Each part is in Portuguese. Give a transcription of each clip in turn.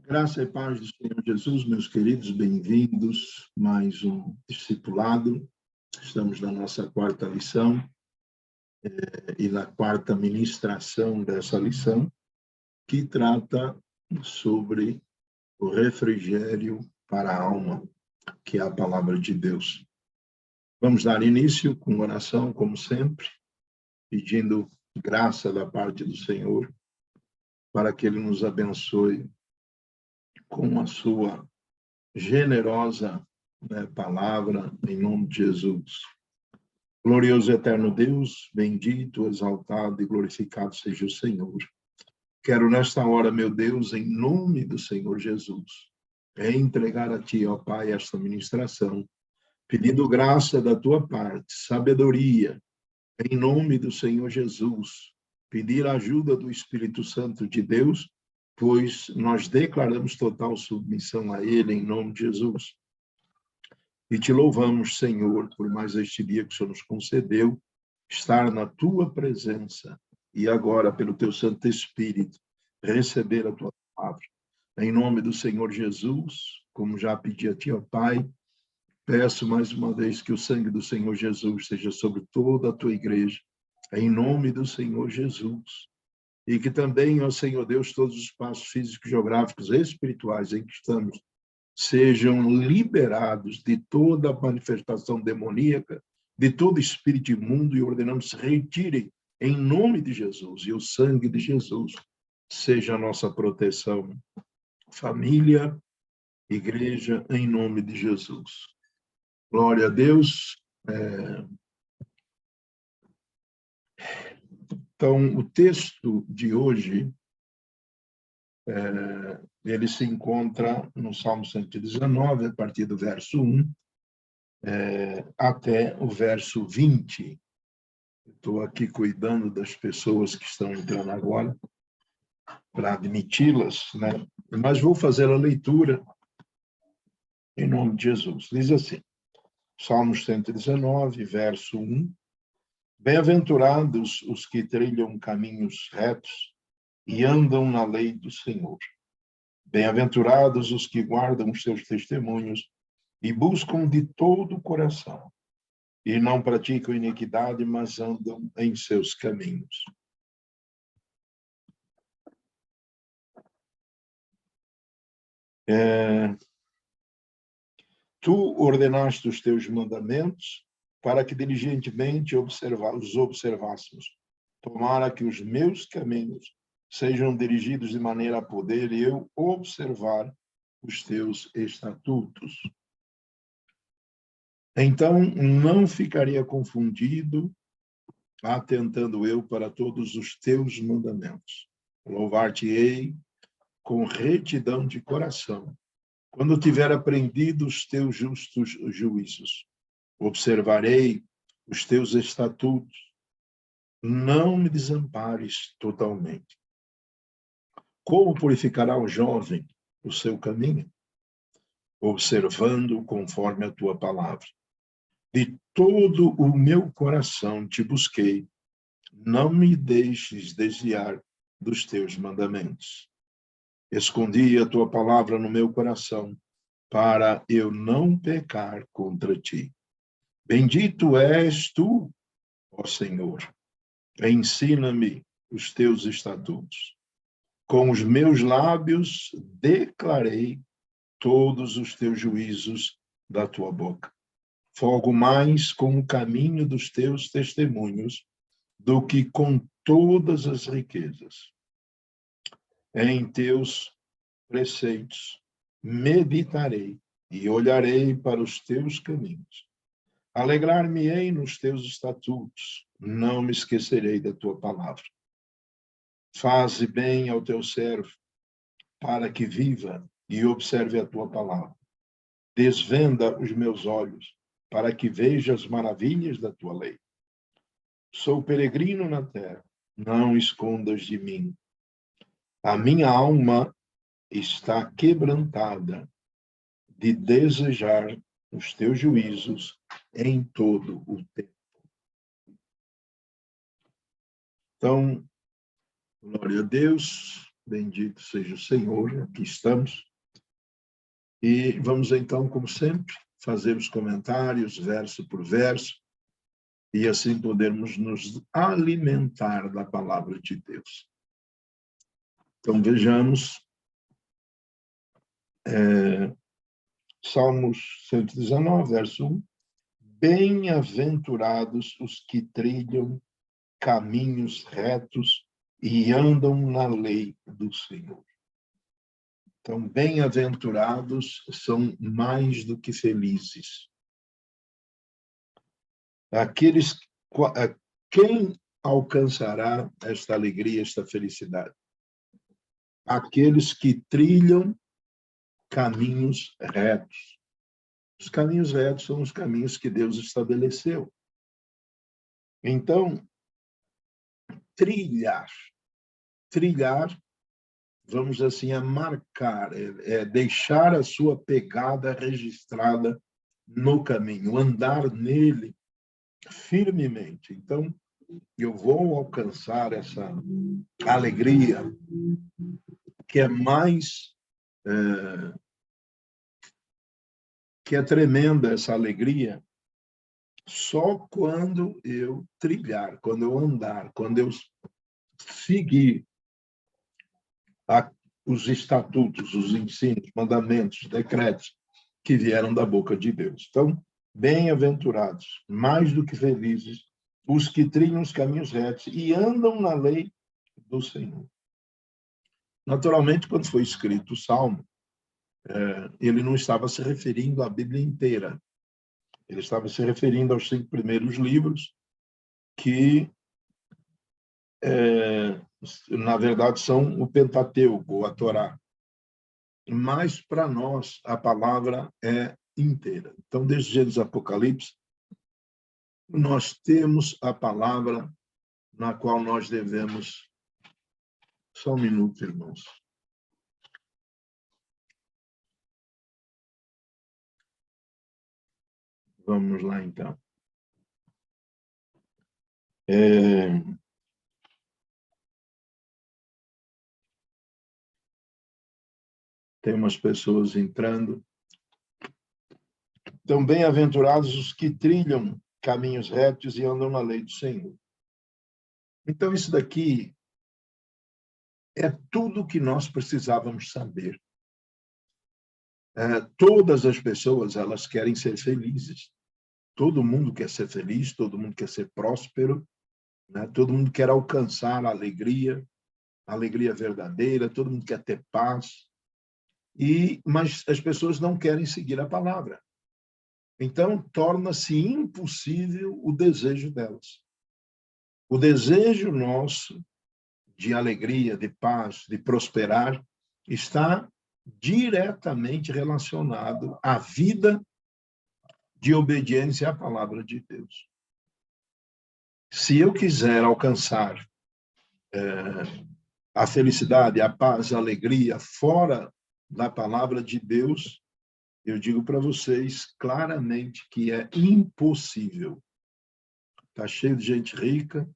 Graça e paz do Senhor Jesus, meus queridos, bem-vindos. Mais um discipulado. Estamos na nossa quarta lição e na quarta ministração dessa lição, que trata sobre o refrigério para a alma, que é a palavra de Deus. Vamos dar início com oração, como sempre, pedindo graça da parte do Senhor, para que Ele nos abençoe com a sua generosa palavra, em nome de Jesus. Glorioso e eterno Deus, bendito, exaltado e glorificado seja o Senhor. Quero nesta hora, meu Deus, em nome do Senhor Jesus, entregar a Ti, ó Pai, esta ministração, pedindo graça da Tua parte, sabedoria, em nome do Senhor Jesus, pedir a ajuda do Espírito Santo de Deus, pois nós declaramos total submissão a Ele, em nome de Jesus. E te louvamos, Senhor, por mais este dia que o Senhor nos concedeu, estar na Tua presença e agora, pelo Teu Santo Espírito, receber a Tua palavra. Em nome do Senhor Jesus, como já pedi a Ti, ó Pai, peço mais uma vez que o sangue do Senhor Jesus seja sobre toda a Tua igreja, em nome do Senhor Jesus. E que também, ó Senhor Deus, todos os espaços físicos, geográficos e espirituais em que estamos sejam liberados de toda manifestação demoníaca, de todo espírito imundo, e ordenamos se retirem em nome de Jesus. E o sangue de Jesus seja a nossa proteção. Família, igreja, em nome de Jesus. Glória a Deus. Então, o texto de hoje, ele se encontra no Salmo 119, a partir do verso 1, até o verso 20. Estou aqui cuidando das pessoas que estão entrando agora, para admiti-las, né? Mas vou fazer a leitura em nome de Jesus. Diz assim, Salmo 119, verso 1, Bem-aventurados os que trilham caminhos retos e andam na lei do Senhor. Bem-aventurados os que guardam os seus testemunhos e buscam de todo o coração, e não praticam iniquidade, mas andam em seus caminhos. Tu ordenaste os teus mandamentos para que diligentemente os observássemos. Tomara que os meus caminhos sejam dirigidos de maneira a poder e eu observar os teus estatutos. Então, não ficaria confundido, atentando eu para todos os teus mandamentos. Louvar-te-ei com retidão de coração, quando tiver aprendido os teus justos juízos. Observarei os teus estatutos. Não me desampares totalmente. Como purificará o jovem o seu caminho? Observando conforme a tua palavra. De todo o meu coração te busquei. Não me deixes desviar dos teus mandamentos. Escondi a tua palavra no meu coração, para eu não pecar contra ti. Bendito és tu, ó Senhor. Ensina-me os teus estatutos. Com os meus lábios declarei todos os teus juízos da tua boca. Folgo mais com o caminho dos teus testemunhos do que com todas as riquezas. Em teus preceitos meditarei e olharei para os teus caminhos. Alegrar-me-ei nos teus estatutos, não me esquecerei da tua palavra. Faze bem ao teu servo, para que viva e observe a tua palavra. Desvenda os meus olhos, para que veja as maravilhas da tua lei. Sou peregrino na terra, não escondas de mim. A minha alma está quebrantada de desejar os teus juízos em todo o tempo. Então, glória a Deus, Bendito seja o Senhor, aqui estamos. E vamos então, como sempre, fazer os comentários, verso por verso, e assim podermos nos alimentar da palavra de Deus. Então, vejamos Salmos 119, verso 1. Bem-aventurados os que trilham caminhos retos e andam na lei do Senhor. Então, bem-aventurados são mais do que felizes. Quem alcançará esta alegria, esta felicidade? Aqueles que trilham caminhos retos. Os caminhos retos são os caminhos que Deus estabeleceu. Então, trilhar, vamos assim, é marcar, é deixar a sua pegada registrada no caminho, andar nele firmemente. Então, eu vou alcançar essa alegria que é mais, que é tremenda essa alegria, só quando eu trilhar, quando eu andar, quando eu seguir os estatutos, os ensinos, mandamentos, decretos que vieram da boca de Deus. Então, bem-aventurados, mais do que felizes, os que trilham os caminhos retos e andam na lei do Senhor. Naturalmente, quando foi escrito o Salmo, ele não estava se referindo à Bíblia inteira. Ele estava se referindo aos 5 primeiros livros, que, na verdade, são o Pentateuco, ou a Torá. Mas, para nós, a palavra é inteira. Então, desde Gênesis Apocalipse, nós temos a palavra na qual nós devemos... Só um minuto, irmãos. Vamos lá, então. Tem umas pessoas entrando. Então, bem-aventurados os que trilham caminhos retos e andam na lei do Senhor. Então, isso daqui é tudo o que nós precisávamos saber. Todas as pessoas, elas querem ser felizes. Todo mundo quer ser feliz, todo mundo quer ser próspero, né? Todo mundo quer alcançar a alegria verdadeira, todo mundo quer ter paz. Mas as pessoas não querem seguir a palavra. Então, torna-se impossível o desejo delas. O desejo nosso de alegria, de paz, de prosperar, está diretamente relacionado à vida de obediência à palavra de Deus. Se eu quiser alcançar a felicidade, a paz, a alegria fora da palavra de Deus, eu digo para vocês claramente que é impossível. Está cheio de gente rica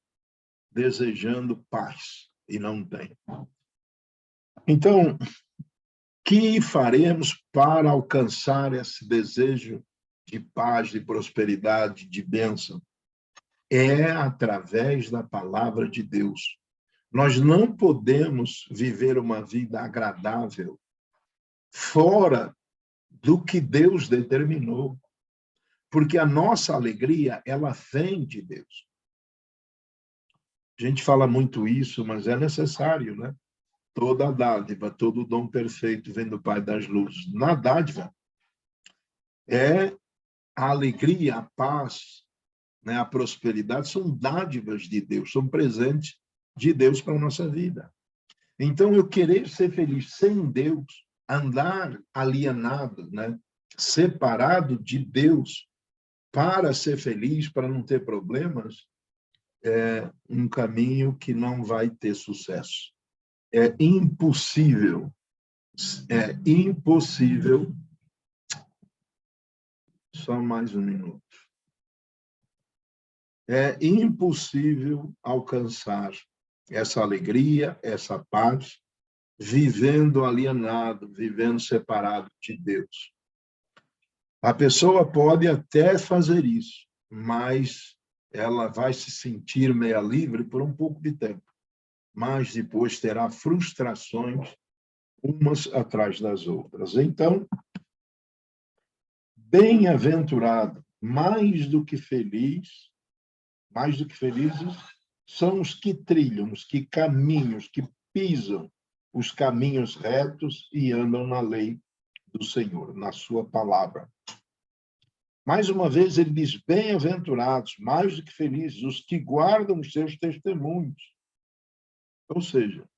desejando paz e não tem. Então, que faremos para alcançar esse desejo de paz, de prosperidade, de bênção? É através da palavra de Deus. Nós não podemos viver uma vida agradável fora do que Deus determinou, porque a nossa alegria, ela vem de Deus. A gente fala muito isso, mas é necessário, né? Toda dádiva, todo dom perfeito vem do Pai das luzes. Na dádiva, é a alegria, a paz, né, a prosperidade, são dádivas de Deus, são presentes de Deus para a nossa vida. Então, eu querer ser feliz sem Deus, andar alienado, né, separado de Deus para ser feliz, para não ter problemas, é um caminho que não vai ter sucesso. É impossível. Só mais um minuto. É impossível alcançar essa alegria, essa paz, vivendo alienado, vivendo separado de Deus. A pessoa pode até fazer isso, mas ela vai se sentir meia livre por um pouco de tempo, mas depois terá frustrações umas atrás das outras. Então, bem-aventurado, mais do que felizes, são os que trilham, os que caminham, os que pisam os caminhos retos e andam na lei do Senhor, na sua palavra. Mais uma vez, ele diz, bem-aventurados, mais do que felizes, os que guardam os seus testemunhos. Ou seja,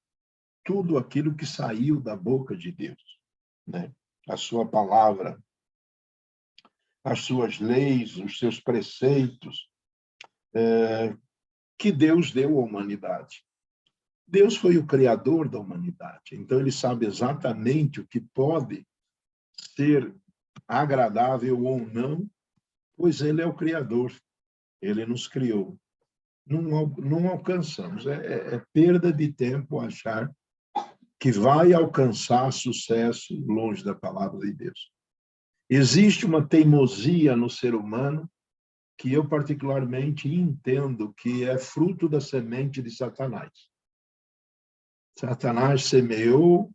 tudo aquilo que saiu da boca de Deus, né? A sua palavra, as suas leis, os seus preceitos, que Deus deu à humanidade. Deus foi o criador da humanidade, então ele sabe exatamente o que pode ser agradável ou não, pois ele é o criador, ele nos criou. Não alcançamos, é perda de tempo achar que vai alcançar sucesso longe da palavra de Deus. Existe uma teimosia no ser humano que eu particularmente entendo que é fruto da semente de Satanás. Satanás semeou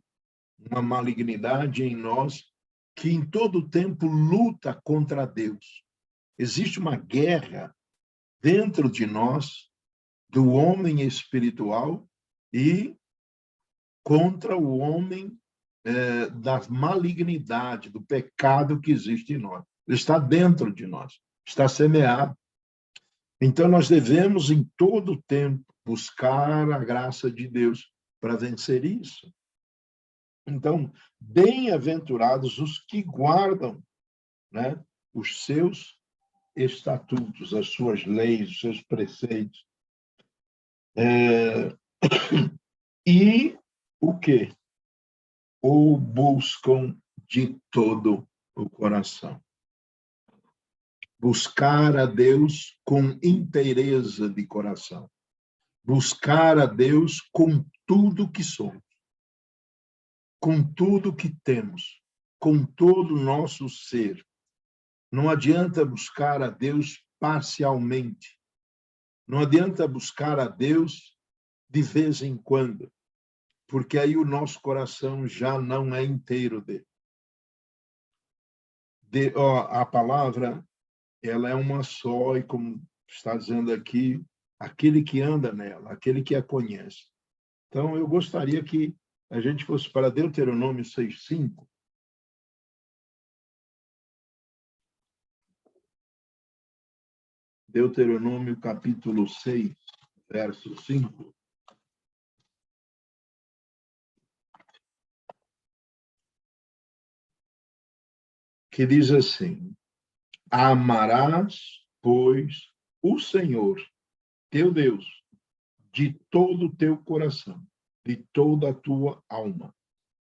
uma malignidade em nós que em todo tempo luta contra Deus. Existe uma guerra dentro de nós, do homem espiritual e contra o homem da malignidade, do pecado que existe em nós. Ele está dentro de nós, está semeado. Então, nós devemos, em todo tempo, buscar a graça de Deus para vencer isso. Então, bem-aventurados os que guardam, né, os seus estatutos, as suas leis, os seus preceitos. E o quê? O buscam de todo o coração. Buscar a Deus com inteireza de coração. Buscar a Deus com tudo que somos. Com tudo que temos. Com todo o nosso ser. Não adianta buscar a Deus parcialmente. Não adianta buscar a Deus de vez em quando, porque aí o nosso coração já não é inteiro dele. A palavra, ela é uma só, e como está dizendo aqui, aquele que anda nela, aquele que a conhece. Então, eu gostaria que a gente fosse para Deuteronômio 6:5. Deuteronômio capítulo 6, verso 5. Que diz assim, amarás, pois, o Senhor, teu Deus, de todo o teu coração, de toda a tua alma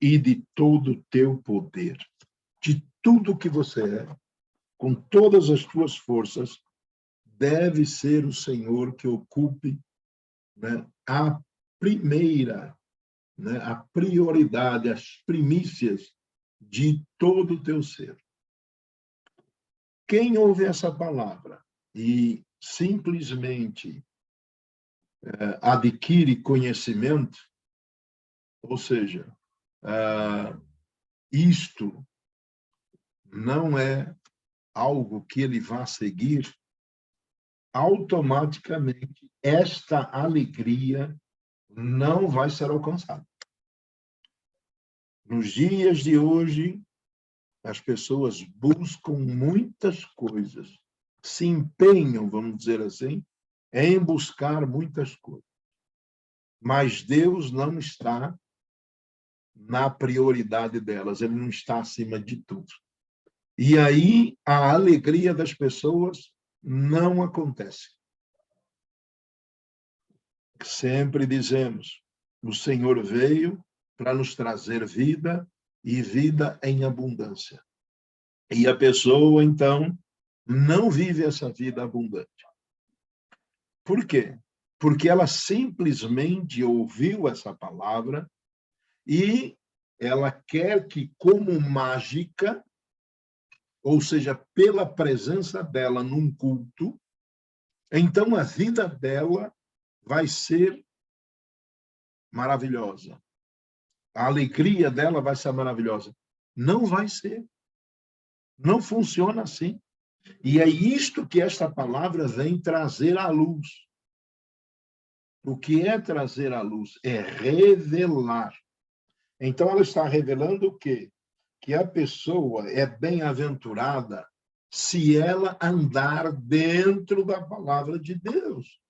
e de todo o teu poder, de tudo que você é, com todas as tuas forças, deve ser o Senhor que ocupe, né, a primeira, né, a prioridade, as primícias de todo o teu ser. Quem ouve essa palavra e simplesmente adquire conhecimento, ou seja, isto não é algo que ele vá seguir, automaticamente esta alegria não vai ser alcançada. Nos dias de hoje, as pessoas buscam muitas coisas, se empenham, vamos dizer assim, em buscar muitas coisas. Mas Deus não está na prioridade delas, ele não está acima de tudo. E aí a alegria das pessoas não acontece. Sempre dizemos, o Senhor veio para nos trazer vida e vida em abundância. E a pessoa, então, não vive essa vida abundante. Por quê? Porque ela simplesmente ouviu essa palavra E ela quer que, como mágica, ou seja, pela presença dela num culto, então a vida dela vai ser maravilhosa. A alegria dela vai ser maravilhosa. Não vai ser. Não funciona assim. E é isto que esta palavra vem trazer à luz. O que é trazer à luz? É revelar. Então, ela está revelando o quê? Que a pessoa é bem-aventurada se ela andar dentro da palavra de Deus.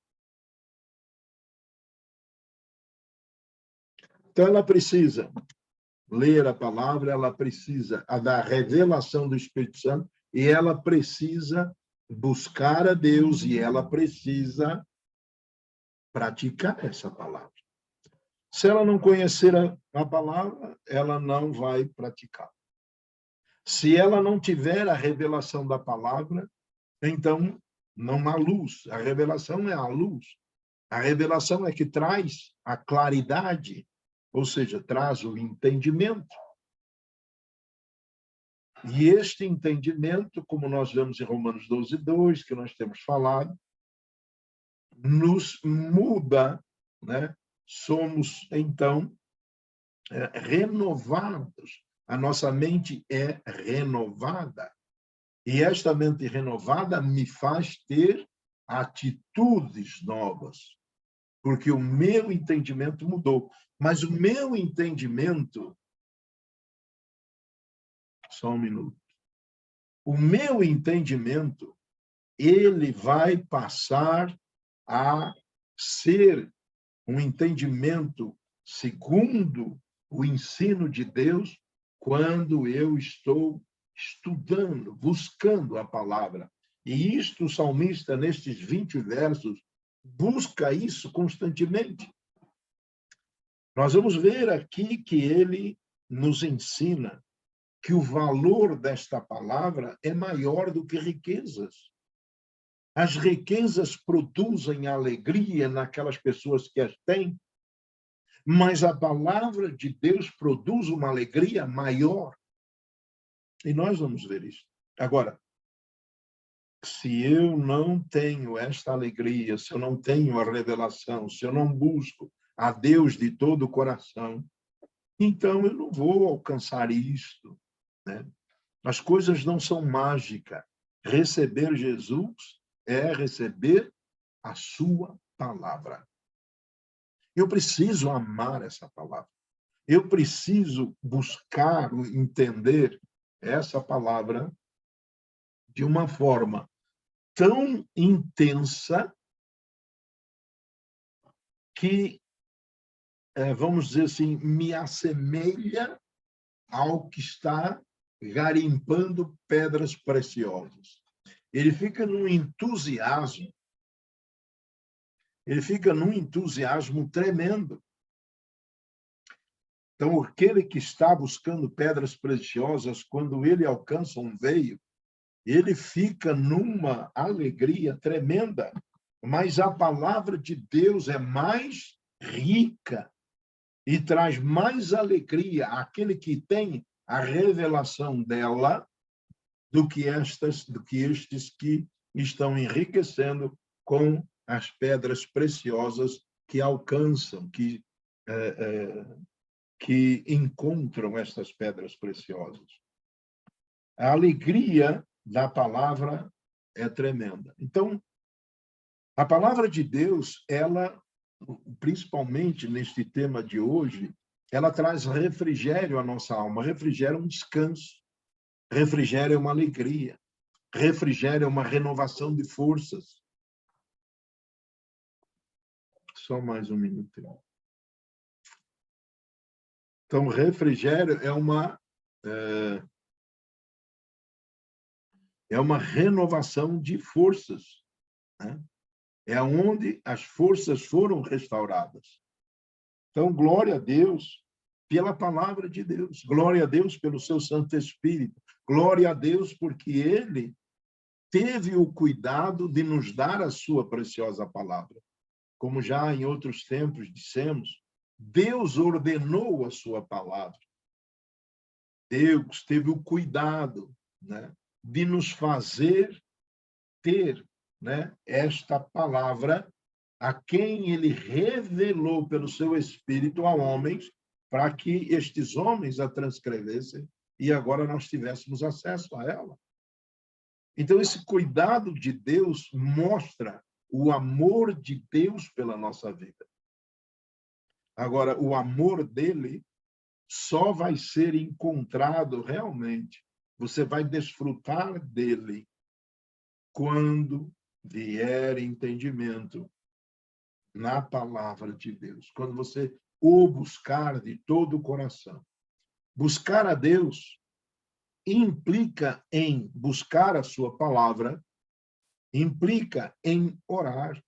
Então, ela precisa ler a palavra, ela precisa da revelação do Espírito Santo e ela precisa buscar a Deus e ela precisa praticar essa palavra. Se ela não conhecer a palavra, ela não vai praticar. Se ela não tiver a revelação da palavra, então não há luz. A revelação é a luz. A revelação é que traz a claridade, ou seja, traz o entendimento. E este entendimento, como nós vemos em Romanos 12:2, que nós temos falado, nos muda, né? Somos, então, renovados. A nossa mente é renovada. E esta mente renovada me faz ter atitudes novas, porque o meu entendimento mudou. Mas o meu entendimento... Só um minuto. O meu entendimento, ele vai passar a ser um entendimento segundo o ensino de Deus quando eu estou estudando, buscando a palavra. E isto o salmista, nestes 20 versos, busca isso constantemente. Nós vamos ver aqui que ele nos ensina que o valor desta palavra é maior do que riquezas. As riquezas produzem alegria naquelas pessoas que as têm, mas a palavra de Deus produz uma alegria maior. E nós vamos ver isso. Agora, se eu não tenho esta alegria, se eu não tenho a revelação, se eu não busco a Deus de todo o coração, então eu não vou alcançar isto, né? As coisas não são mágicas. Receber Jesus é receber a sua palavra. Eu preciso amar essa palavra. Eu preciso buscar entender essa palavra de uma forma tão intensa que, vamos dizer assim, me assemelha ao que está garimpando pedras preciosas. Ele fica num entusiasmo tremendo. Então, aquele que está buscando pedras preciosas, quando ele alcança um veio, ele fica numa alegria tremenda. Mas a palavra de Deus é mais rica e traz mais alegria àquele que tem a revelação dela do que estes que estão enriquecendo com as pedras preciosas que alcançam, que encontram estas pedras preciosas. A alegria da palavra é tremenda. Então, a palavra de Deus, ela, principalmente neste tema de hoje, ela traz refrigério à nossa alma. Refrigério é um descanso. Refrigério é uma alegria. Refrigério é uma renovação de forças. Só mais um minuto. Então, refrigério é uma renovação de forças, né? É onde as forças foram restauradas. Então, glória a Deus pela palavra de Deus. Glória a Deus pelo seu Santo Espírito. Glória a Deus porque ele teve o cuidado de nos dar a sua preciosa palavra. Como já em outros tempos dissemos, Deus ordenou a sua palavra. Deus teve o cuidado, né, de nos fazer ter, né, esta palavra a quem ele revelou pelo seu Espírito a homens, para que estes homens a transcrevessem e agora nós tivéssemos acesso a ela. Então, esse cuidado de Deus mostra o amor de Deus pela nossa vida. Agora, o amor dele só vai ser encontrado realmente, você vai desfrutar dele quando vier entendimento na palavra de Deus, quando você o buscar de todo o coração. Buscar a Deus implica em buscar a sua palavra, implica em orar,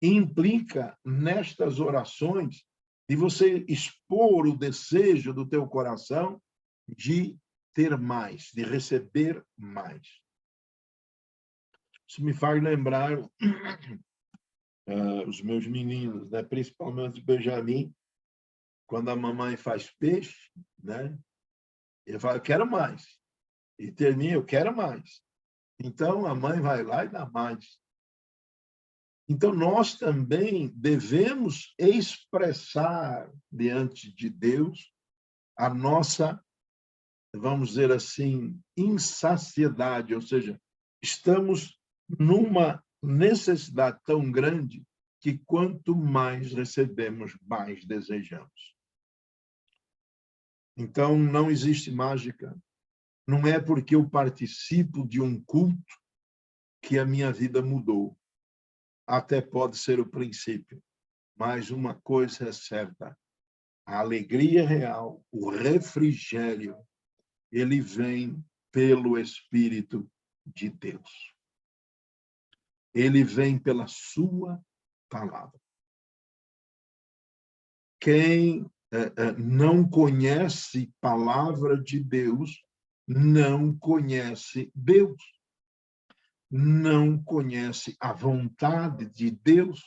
implica nestas orações de você expor o desejo do teu coração de ter mais, de receber mais. Isso me faz lembrar os meus meninos, né? Principalmente o Benjamin, quando a mamãe faz peixe, né? Ele fala, eu quero mais. E termina, eu quero mais. Então, a mãe vai lá e dá mais. Então, nós também devemos expressar diante de Deus a nossa, vamos dizer assim, insaciedade, ou seja, estamos numa necessidade tão grande que quanto mais recebemos, mais desejamos. Então, não existe mágica. Não é porque eu participo de um culto que a minha vida mudou. Até pode ser o princípio, mas uma coisa é certa, a alegria real, o refrigério, ele vem pelo Espírito de Deus. Ele vem pela sua palavra. Quem não conhece palavra de Deus, não conhece Deus. Não conhece a vontade de Deus.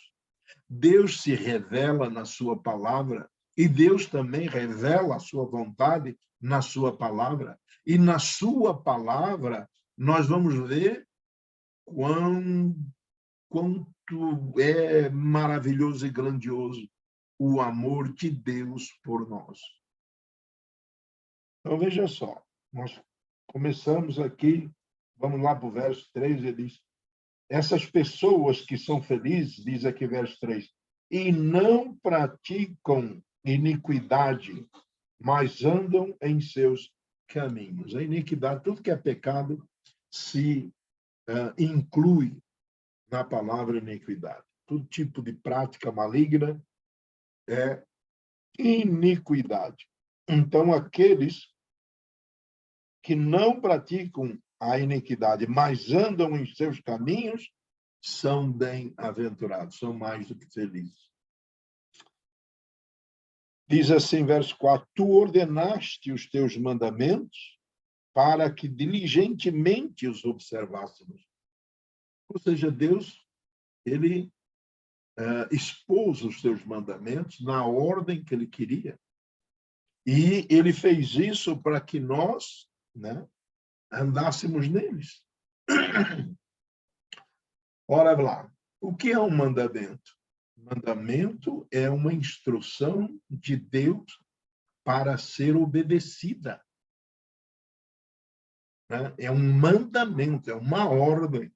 Deus se revela na sua palavra e Deus também revela a sua vontade na sua palavra. E na sua palavra nós vamos ver quanto é maravilhoso e grandioso o amor de Deus por nós. Então, veja só, nós começamos aqui, vamos lá para o verso 3, ele diz, essas pessoas que são felizes, diz aqui verso 3, e não praticam iniquidade, mas andam em seus caminhos. A iniquidade, tudo que é pecado, se inclui na palavra iniquidade. Todo tipo de prática maligna é iniquidade. Então, aqueles que não praticam a iniquidade, mas andam em seus caminhos, são bem-aventurados, são mais do que felizes. Diz assim, verso 4, tu ordenaste os teus mandamentos para que diligentemente os observássemos. Ou seja, Deus, ele expôs os seus mandamentos na ordem que ele queria. E ele fez isso para que nós, né, andássemos neles. Ora lá, o que é um mandamento? Mandamento é uma instrução de Deus para ser obedecida. Né? É um mandamento, é uma ordem.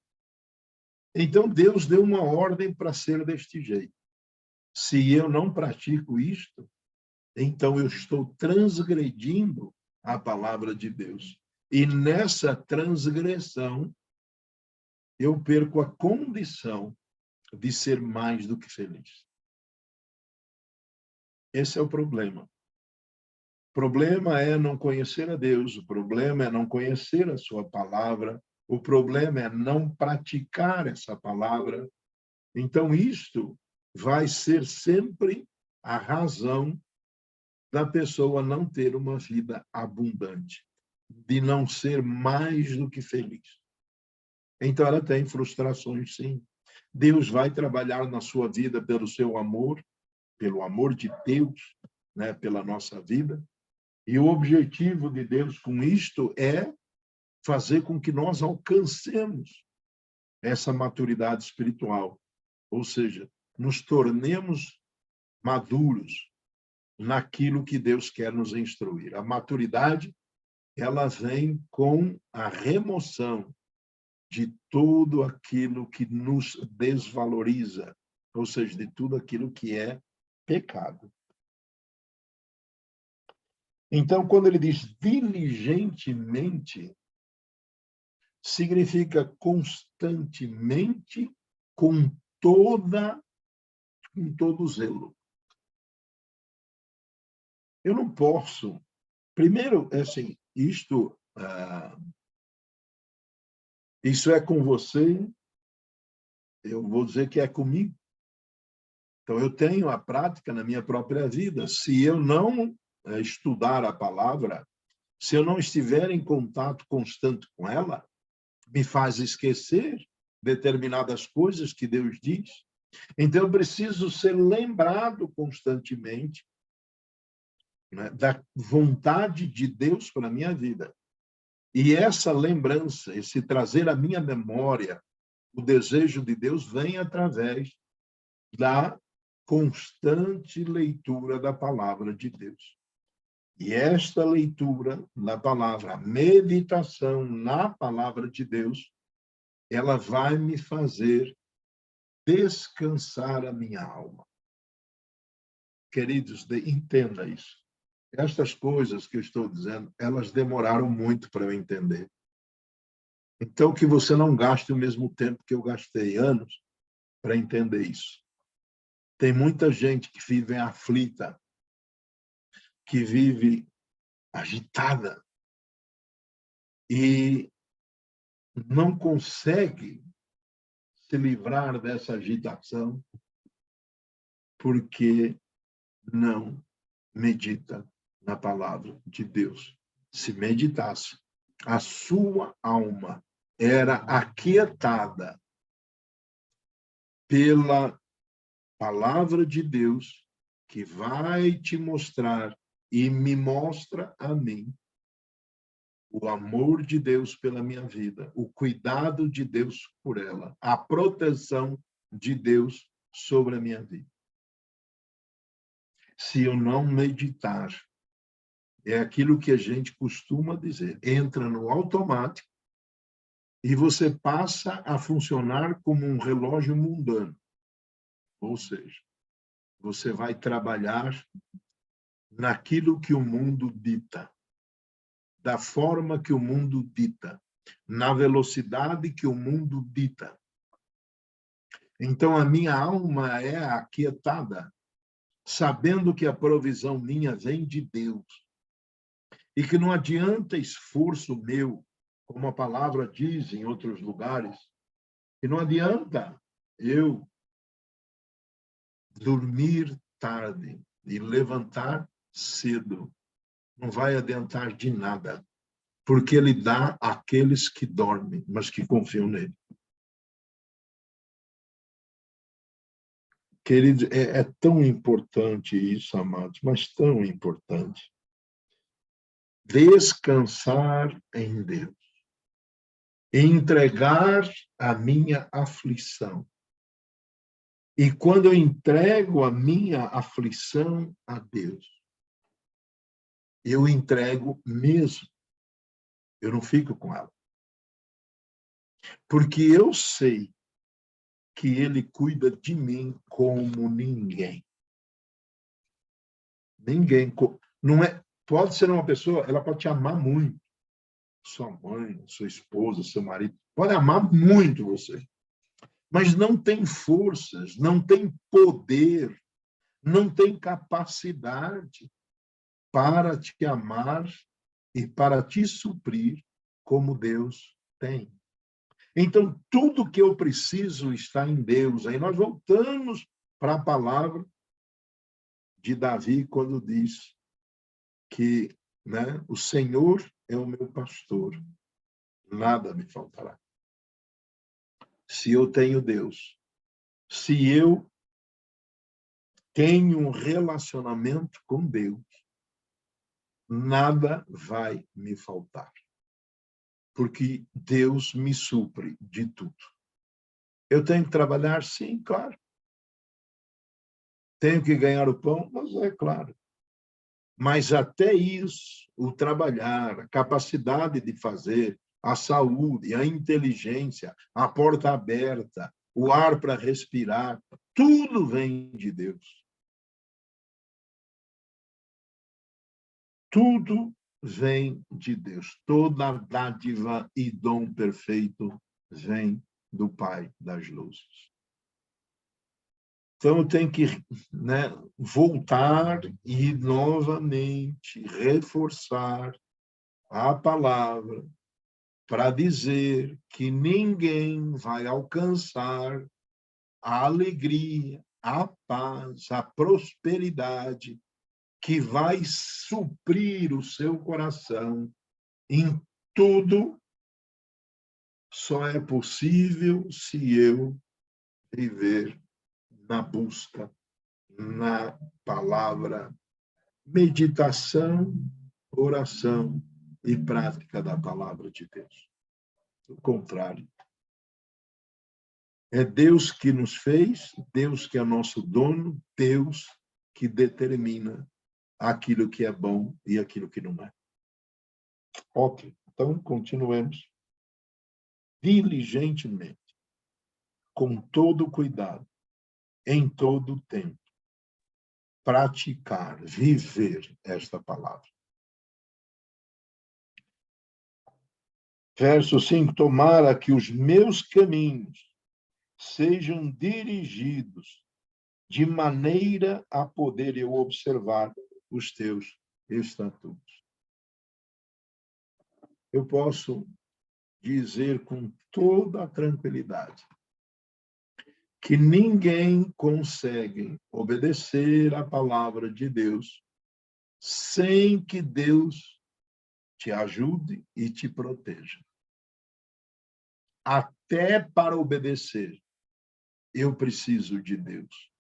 Então, Deus deu uma ordem para ser deste jeito. Se eu não pratico isto, então eu estou transgredindo a palavra de Deus. E nessa transgressão, eu perco a condição de ser mais do que feliz. Esse é o problema. O problema é não conhecer a Deus, o problema é não conhecer a sua palavra, o problema é não praticar essa palavra. Então, isto vai ser sempre a razão da pessoa não ter uma vida abundante, de não ser mais do que feliz. Então, ela tem frustrações, sim. Deus vai trabalhar na sua vida pelo seu amor, pelo amor de Deus, né, pela nossa vida. E o objetivo de Deus com isto é fazer com que nós alcancemos essa maturidade espiritual, ou seja, nos tornemos maduros naquilo que Deus quer nos instruir. A maturidade, ela vem com a remoção de tudo aquilo que nos desvaloriza, ou seja, de tudo aquilo que é pecado. Então, quando ele diz diligentemente, significa constantemente, com todo zelo. Eu não posso. Primeiro, assim, isso é com você, eu vou dizer que é comigo. Então, eu tenho a prática na minha própria vida. Se eu não estudar a palavra, se eu não estiver em contato constante com ela, me faz esquecer determinadas coisas que Deus diz. Então, eu preciso ser lembrado constantemente, né, da vontade de Deus para a minha vida. E essa lembrança, esse trazer à minha memória o desejo de Deus, vem através da constante leitura da palavra de Deus. E esta leitura da palavra, a meditação na palavra de Deus, ela vai me fazer descansar a minha alma. Queridos, entenda isso. Estas coisas que eu estou dizendo, elas demoraram muito para eu entender. Então, que você não gaste o mesmo tempo que eu gastei, anos, para entender isso. Tem muita gente que vive aflita, que vive agitada e não consegue se livrar dessa agitação porque não medita na palavra de Deus. Se meditasse, a sua alma era aquietada pela palavra de Deus, que vai te mostrar e me mostra a mim o amor de Deus pela minha vida, o cuidado de Deus por ela, a proteção de Deus sobre a minha vida. Se eu não meditar, é aquilo que a gente costuma dizer, entra no automático e você passa a funcionar como um relógio mundano. Ou seja, você vai trabalhar naquilo que o mundo dita, da forma que o mundo dita, na velocidade que o mundo dita. Então, a minha alma é aquietada, sabendo que a provisão minha vem de Deus. E que não adianta esforço meu, como a palavra diz em outros lugares, que não adianta eu dormir tarde e levantar cedo. Não vai adiantar de nada, porque ele dá àqueles que dormem, mas que confiam nele. Querido, é tão importante isso, amados, mas tão importante. Descansar em Deus. Entregar a minha aflição. E quando eu entrego a minha aflição a Deus, eu entrego mesmo. Eu não fico com ela. Porque eu sei que Ele cuida de mim como ninguém. Ninguém. Não é, pode ser uma pessoa, ela pode te amar muito. Sua mãe, sua esposa, seu marido, pode amar muito você. Mas não tem forças, não tem poder, não tem capacidade para te amar e para te suprir como Deus tem. Então, tudo que eu preciso está em Deus. Aí nós voltamos para a palavra de Davi, quando diz que, né, o Senhor é o meu pastor, nada me faltará. Se eu tenho Deus, se eu tenho um relacionamento com Deus, nada vai me faltar. Porque Deus me supre de tudo. Eu tenho que trabalhar? Sim, claro. Tenho que ganhar o pão? Mas é claro. Mas até isso, o trabalhar, a capacidade de fazer, a saúde, a inteligência, a porta aberta, o ar para respirar, tudo vem de Deus. Tudo vem de Deus. Toda dádiva e dom perfeito vem do Pai das luzes. Então, eu tenho que, né, voltar e novamente reforçar a palavra para dizer que ninguém vai alcançar a alegria, a paz, a prosperidade que vai suprir o seu coração em tudo. Só é possível se eu viver na busca, na palavra, meditação, oração e prática da palavra de Deus. O contrário. É Deus que nos fez, Deus que é nosso dono, Deus que determina aquilo que é bom e aquilo que não é. Ok, então continuemos. Diligentemente, com todo cuidado, em todo tempo, praticar, viver esta palavra. Verso 5, tomara que os meus caminhos sejam dirigidos de maneira a poder eu observar os teus estatutos. Eu posso dizer com toda a tranquilidade que ninguém consegue obedecer a palavra de Deus sem que Deus te ajude e te proteja. Até para obedecer, eu preciso de Deus.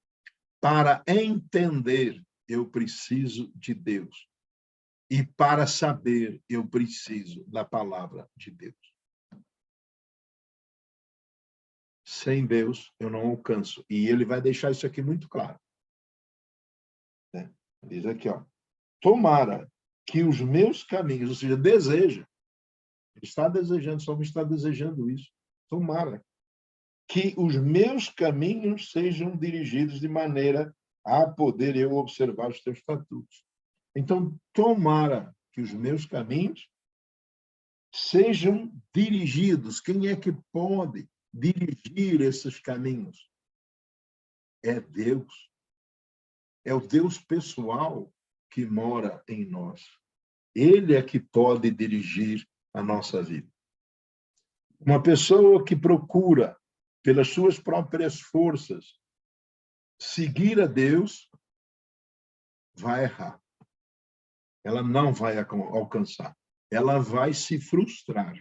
Para entender, eu preciso de Deus. E para saber, eu preciso da palavra de Deus. Sem Deus, eu não alcanço. E ele vai deixar isso aqui muito claro. Diz aqui, ó. Tomara que os meus caminhos, ou seja, deseja. Ele está desejando, só me está desejando isso. Tomara que os meus caminhos sejam dirigidos de maneira a poder eu observar os teus estatutos. Então, tomara que os meus caminhos sejam dirigidos. Quem é que pode dirigir esses caminhos? É Deus. É o Deus pessoal que mora em nós. Ele é que pode dirigir a nossa vida. Uma pessoa que procura, pelas suas próprias forças, seguir a Deus, vai errar. Ela não vai alcançar. Ela vai se frustrar.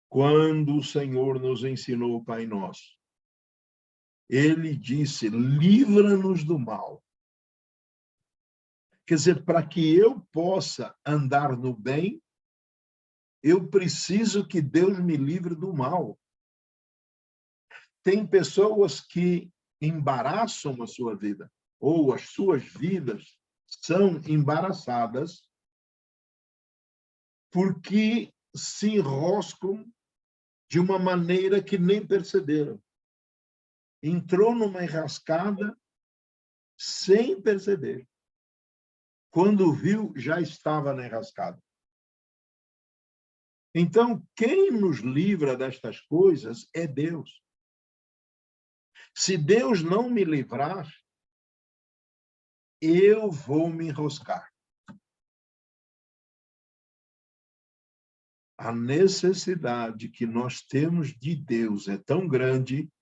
Quando o Senhor nos ensinou o Pai Nosso, ele disse, livra-nos do mal. Quer dizer, para que eu possa andar no bem, eu preciso que Deus me livre do mal. Tem pessoas que embaraçam a sua vida, ou as suas vidas são embaraçadas porque se enroscam de uma maneira que nem perceberam. Entrou numa enrascada sem perceber. Quando viu, já estava na enrascada. Então, quem nos livra destas coisas é Deus. Se Deus não me livrar, eu vou me enroscar. A necessidade que nós temos de Deus é tão grande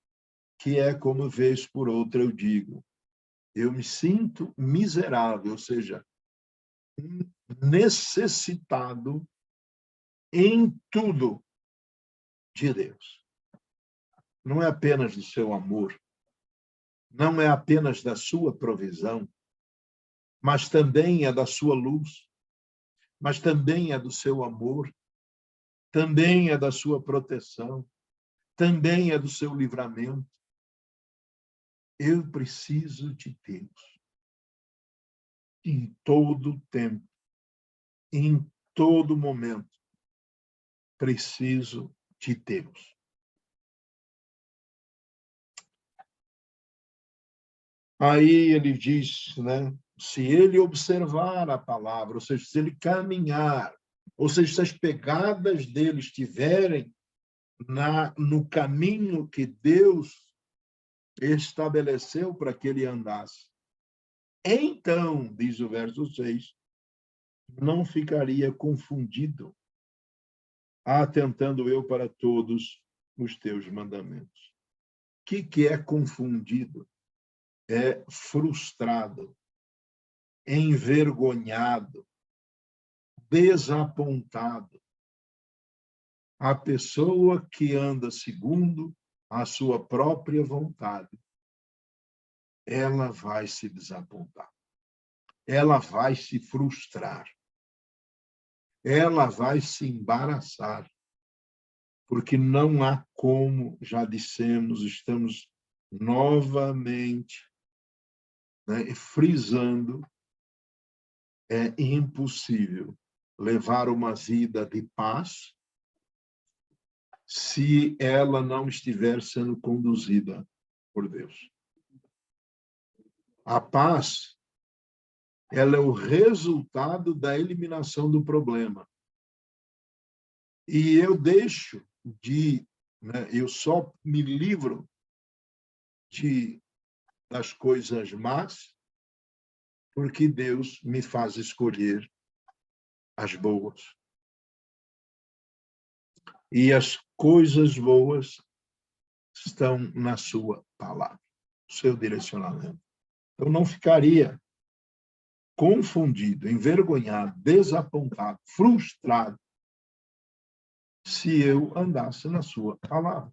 que é como vez por outra eu digo, eu me sinto miserável, ou seja, necessitado em tudo de Deus. Não é apenas do seu amor, não é apenas da sua provisão, mas também é da sua luz, mas também é do seu amor, também é da sua proteção, também é do seu livramento. Eu preciso de Deus em todo tempo, em todo momento. Preciso de Deus. Aí ele diz, né? Se ele observar a palavra, ou seja, se ele caminhar, ou seja, se as pegadas dele estiverem no caminho que Deus estabeleceu para que ele andasse, então, diz o verso 6, não ficaria confundido, atentando eu para todos os teus mandamentos. O que é confundido? É frustrado, envergonhado, desapontado. A pessoa que anda segundo a sua própria vontade, ela vai se desapontar. Ela vai se frustrar. Ela vai se embaraçar. Porque não há como, já dissemos, estamos novamente, né, frisando, é impossível levar uma vida de paz se ela não estiver sendo conduzida por Deus. A paz, ela é o resultado da eliminação do problema. E eu deixo de, né, eu só me livro das coisas más porque Deus me faz escolher as boas. E as coisas boas estão na sua palavra, no seu direcionamento. Eu não ficaria confundido, envergonhado, desapontado, frustrado, se eu andasse na sua palavra.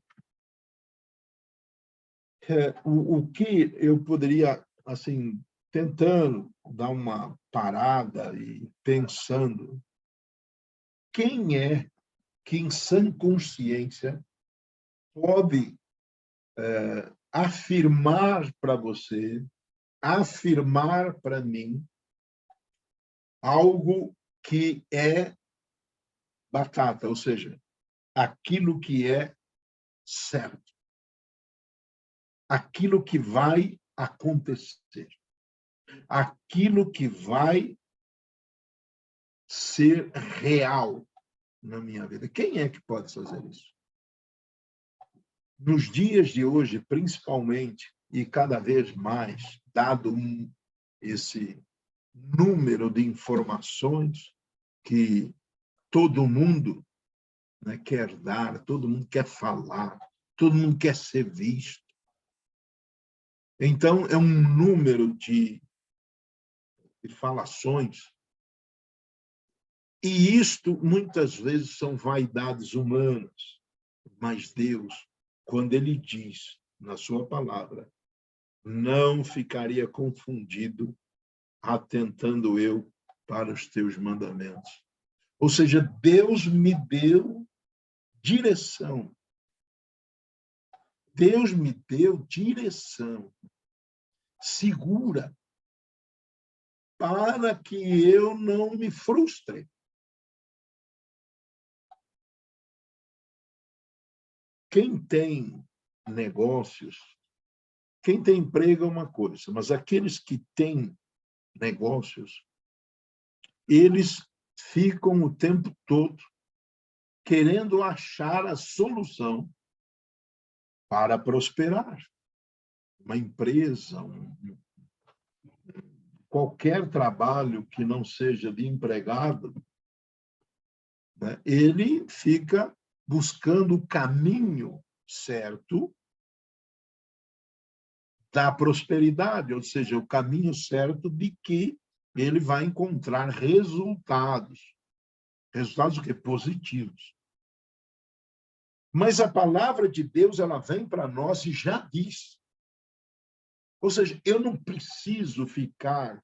O que eu poderia, assim, tentando dar uma parada e pensando, quem é que em sã consciência pode afirmar para você, afirmar para mim algo que é batata, ou seja, aquilo que é certo, aquilo que vai acontecer, aquilo que vai ser real na minha vida. Quem é que pode fazer isso? Nos dias de hoje, principalmente, e cada vez mais, dado esse número de informações que todo mundo, né, quer dar, todo mundo quer falar, todo mundo quer ser visto. Então, é um número de falações. E isto, muitas vezes, são vaidades humanas. Mas Deus, quando ele diz na sua palavra, não ficaria confundido, atentando eu para os teus mandamentos. Ou seja, Deus me deu direção. Deus me deu direção segura para que eu não me frustre. Quem tem negócios, quem tem emprego é uma coisa, mas aqueles que têm negócios, eles ficam o tempo todo querendo achar a solução para prosperar. Uma empresa, qualquer trabalho que não seja de empregado, né, ele fica buscando o caminho certo da prosperidade, ou seja, o caminho certo de que ele vai encontrar resultados. Resultados o quê? Positivos. Mas a palavra de Deus, ela vem para nós e já diz Ou seja, eu não preciso ficar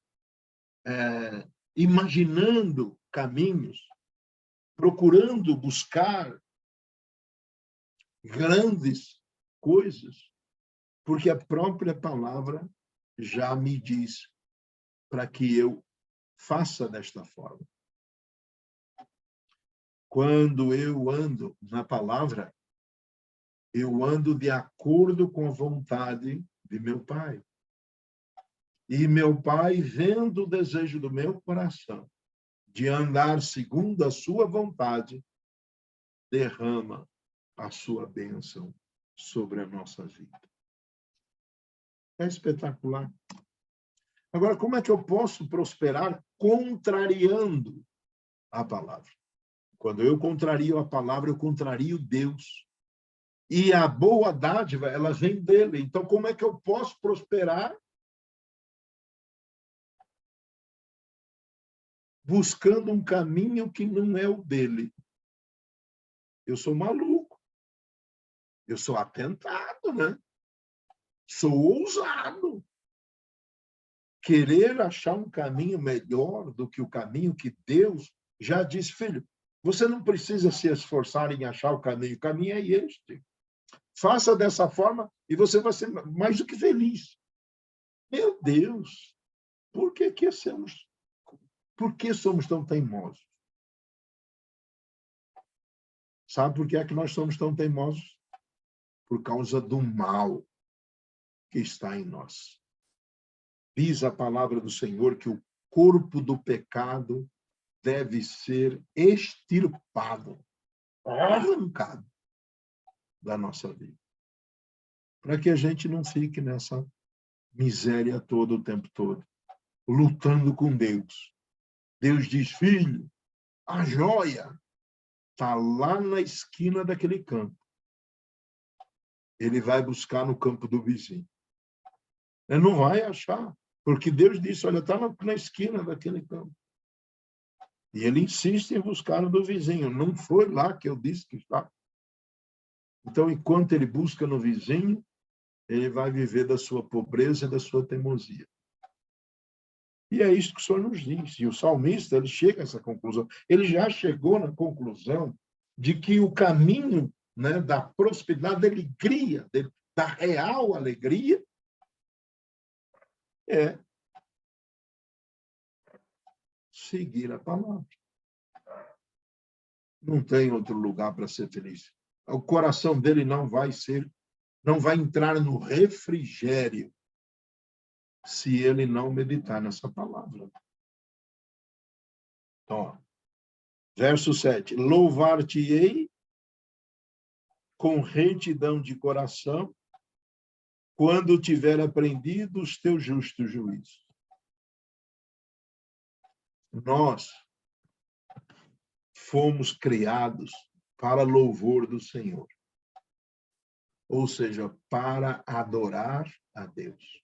imaginando caminhos, procurando buscar grandes coisas, porque a própria palavra já me diz para que eu faça desta forma. Quando eu ando na palavra, eu ando de acordo com a vontade de meu Pai. E meu Pai, vendo o desejo do meu coração de andar segundo a sua vontade, derrama a sua bênção sobre a nossa vida. É espetacular. Agora, como é que eu posso prosperar contrariando a palavra? Quando eu contrario a palavra, eu contrario Deus. E a boa dádiva, ela vem dele. Então, como é que eu posso prosperar? Buscando um caminho que não é o dele. Eu sou maluco. Eu sou atentado, né? Sou ousado. Querer achar um caminho melhor do que o caminho que Deus já disse, filho, você não precisa se esforçar em achar o caminho é este. Faça dessa forma e você vai ser mais do que feliz. Meu Deus, por que somos tão teimosos? Sabe por que é que nós somos tão teimosos? Por causa do mal que está em nós. Diz a palavra do Senhor que o corpo do pecado deve ser extirpado, arrancado da nossa vida. Para que a gente não fique nessa miséria todo o tempo todo, lutando com Deus. Deus diz, filho, a joia está lá na esquina daquele campo. Ele vai buscar no campo do vizinho. Ele não vai achar, porque Deus disse, olha, está na esquina daquele campo. E ele insiste em buscar no do vizinho. Não foi lá que eu disse que está. Então, enquanto ele busca no vizinho, ele vai viver da sua pobreza e da sua teimosia. E é isso que o Senhor nos diz. E o salmista, ele chega a essa conclusão. Ele já chegou na conclusão de que o caminho, né, da prosperidade, da alegria, da real alegria, é seguir a palavra. Não tem outro lugar para ser feliz. O coração dele não vai entrar no refrigério se ele não meditar nessa palavra. Então, verso 7. Louvar-te-ei com retidão de coração quando tiver aprendido os teus justos juízos. Nós fomos criados para louvor do Senhor. Ou seja, para adorar a Deus.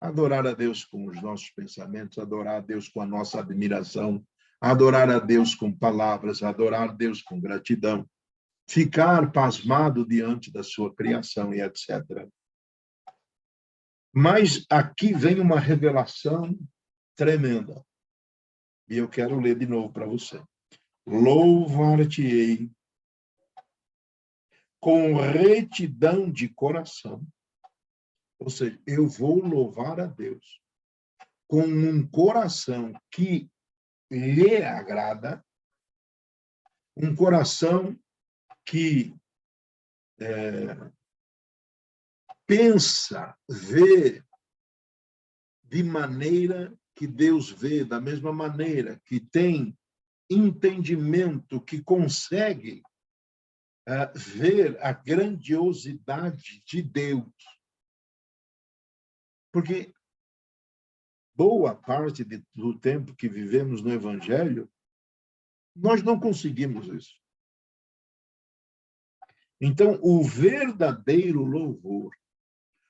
Adorar a Deus com os nossos pensamentos, adorar a Deus com a nossa admiração, adorar a Deus com palavras, adorar a Deus com gratidão, ficar pasmado diante da sua criação e etc. Mas aqui vem uma revelação tremenda. E eu quero ler de novo para você. Louvar-te-ei com retidão de coração. Ou seja, eu vou louvar a Deus com um coração que lhe agrada, um coração que pensa, vê de maneira que Deus vê, da mesma maneira que tem entendimento, que consegue ver a grandiosidade de Deus. Porque boa parte do tempo que vivemos no Evangelho, nós não conseguimos isso. Então, o verdadeiro louvor,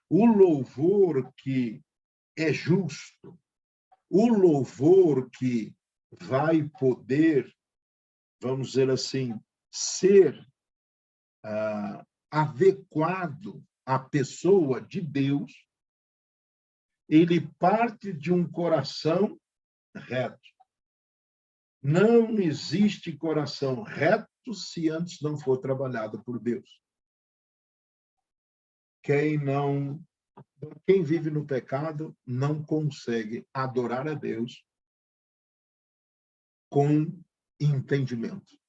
o louvor que é justo, o louvor que vai poder, vamos dizer assim, ser adequado à pessoa de Deus, ele parte de um coração reto. Não existe coração reto se antes não for trabalhado por Deus. Quem vive no pecado não consegue adorar a Deus com entendimento.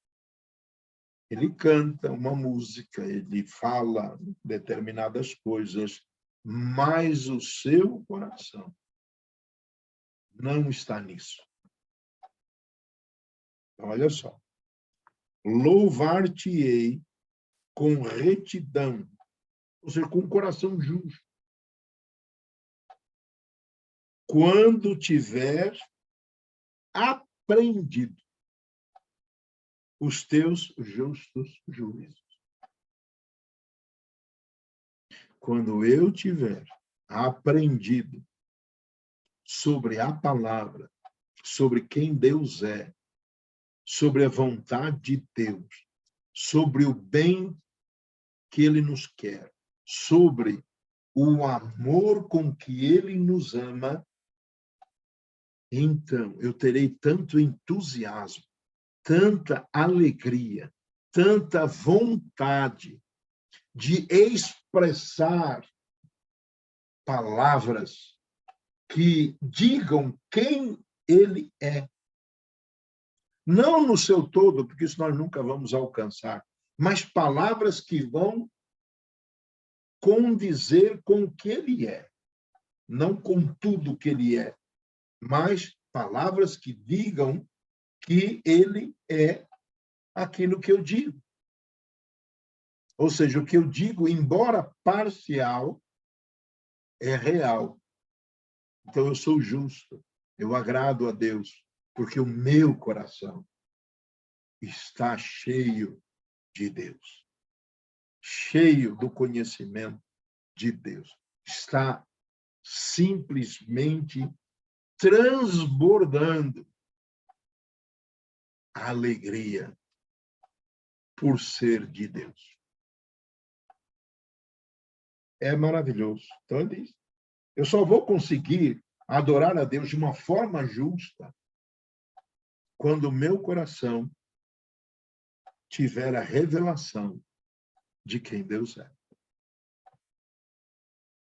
Ele canta uma música, ele fala determinadas coisas, mas o seu coração não está nisso. Olha só. Louvar-te-ei com retidão, ou seja, com o coração justo. Quando tiver aprendido os teus justos juízos. Quando eu tiver aprendido sobre a palavra, sobre quem Deus é, sobre a vontade de Deus, sobre o bem que Ele nos quer, sobre o amor com que Ele nos ama, então eu terei tanto entusiasmo, tanta alegria, tanta vontade de expressar palavras que digam quem Ele é. Não no seu todo, porque isso nós nunca vamos alcançar, mas palavras que vão condizer com o que Ele é. Não com tudo que Ele é, mas palavras que digam que Ele é aquilo que eu digo. Ou seja, o que eu digo, embora parcial, é real. Então, eu sou justo, eu agrado a Deus, porque o meu coração está cheio de Deus, cheio do conhecimento de Deus. Está simplesmente transbordando a alegria por ser de Deus. É maravilhoso. Então, ele diz, eu só vou conseguir adorar a Deus de uma forma justa quando o meu coração tiver a revelação de quem Deus é.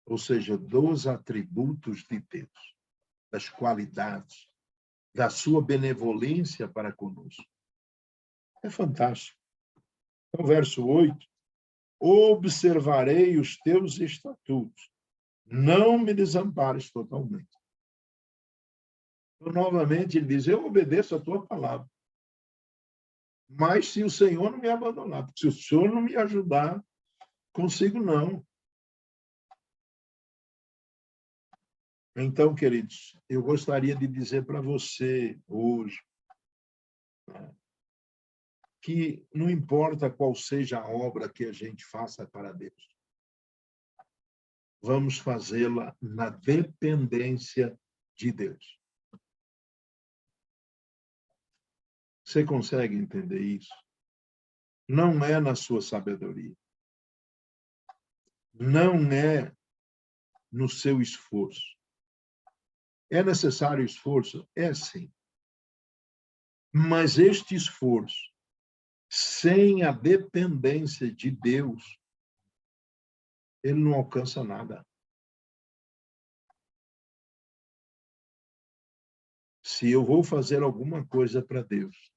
Ou seja, dos atributos de Deus, das qualidades, da sua benevolência para conosco. É fantástico. Então, verso 8, observarei os teus estatutos, não me desampares totalmente. Então, novamente, ele diz, eu obedeço a tua palavra. Mas se o Senhor não me abandonar, porque se o Senhor não me ajudar, consigo não. Então, queridos, eu gostaria de dizer para você hoje, né, que não importa qual seja a obra que a gente faça para Deus, vamos fazê-la na dependência de Deus. Você consegue entender isso? Não é na sua sabedoria. Não é no seu esforço. É necessário esforço? É sim. Mas este esforço, sem a dependência de Deus, ele não alcança nada. Se eu vou fazer alguma coisa para Deus,